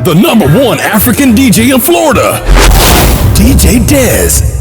The #1 African DJ in Florida, DJ Dez.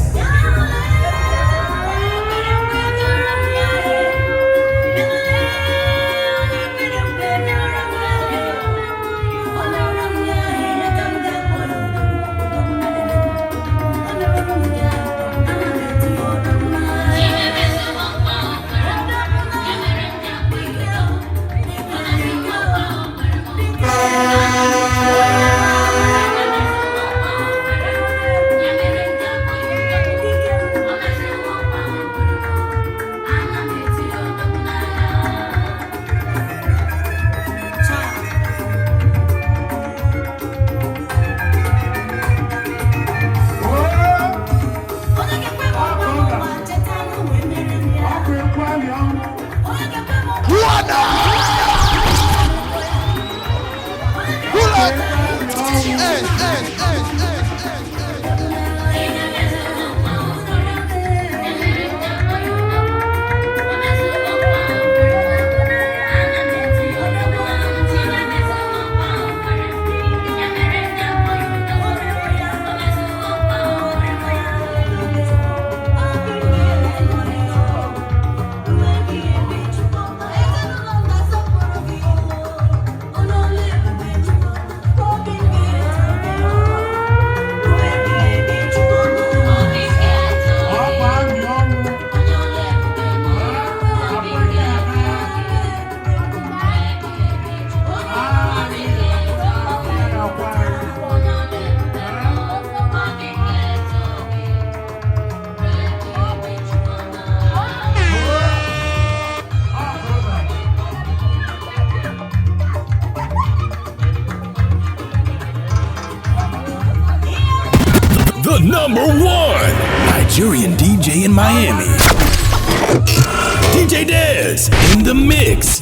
The #1 Nigerian DJ in Miami, DJ Dez in the mix.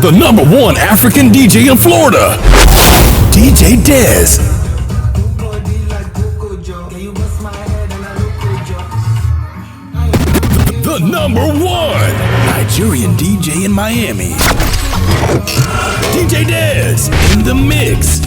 The #1 African DJ in Florida, DJ Dez. The #1 Nigerian DJ in Miami, DJ Dez in the mix.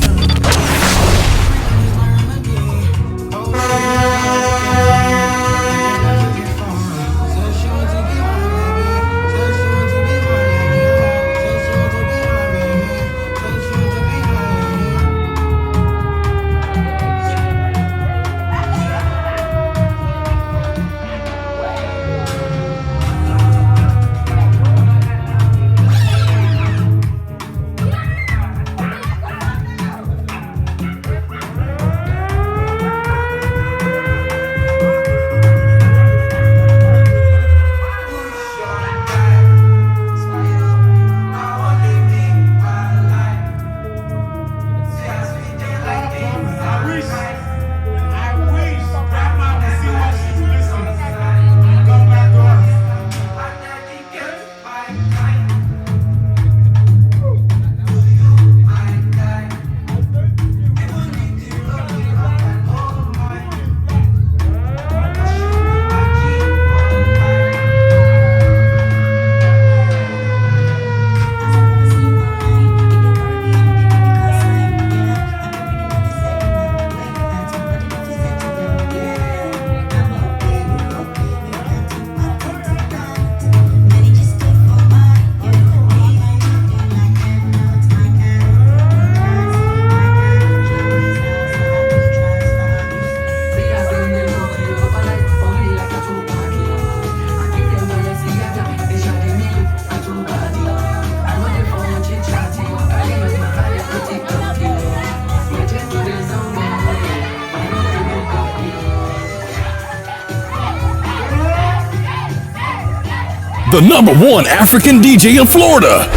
The #1 African DJ in Florida,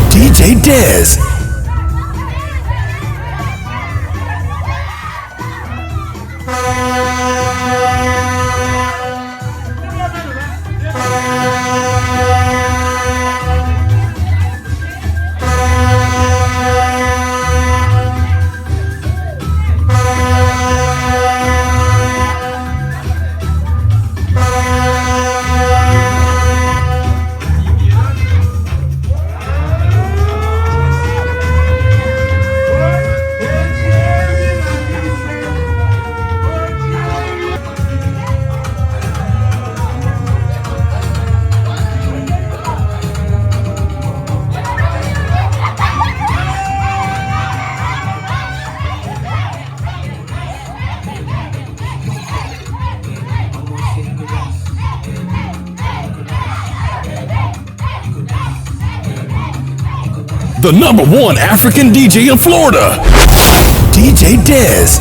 DJ Dez. The #1 African DJ in Florida, DJ Dez.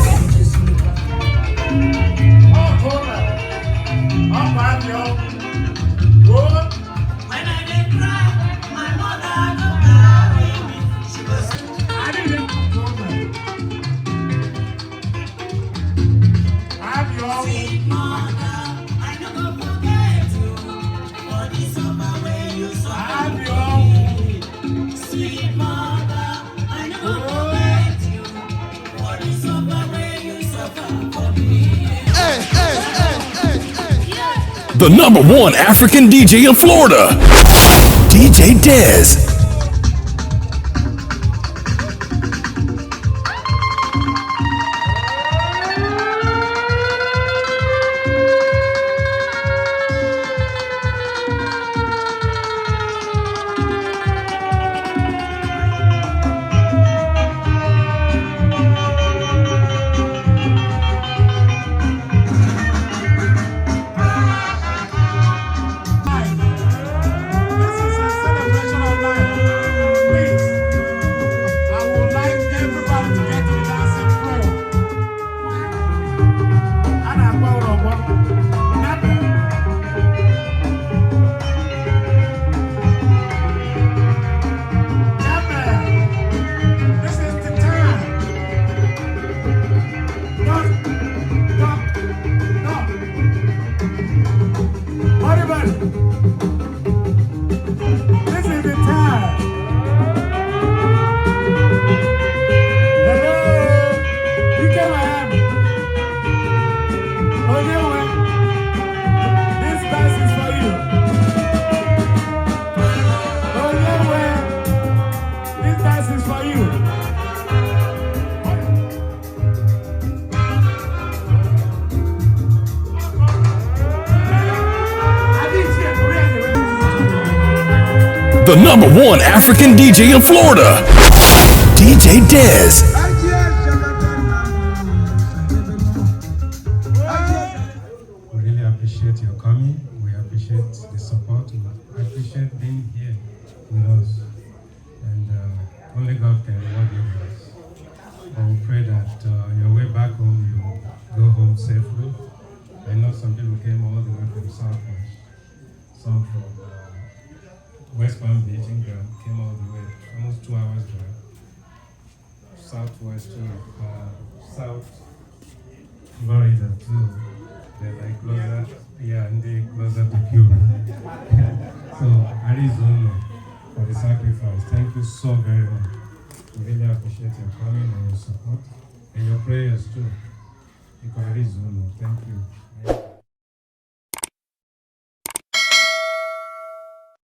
The #1 African DJ in Florida, DJ Dez. This is a celebration of life. the #1 African DJ in Florida, DJ Dez. We really appreciate your coming. We appreciate the support. We appreciate being here with us. And only God can reward you guys. I will pray that your way back home, you go home safely. I know some people came all the way from Southwest. Some from West Palm Beach, England, came all the way, almost 2 hours drive. Southwest to South Florida too. They're like closer, yeah, and they closer to Cuba. So Arizona for the sacrifice. Thank you so very much. We really appreciate your coming and your support and your prayers too. Because Arizona, thank you.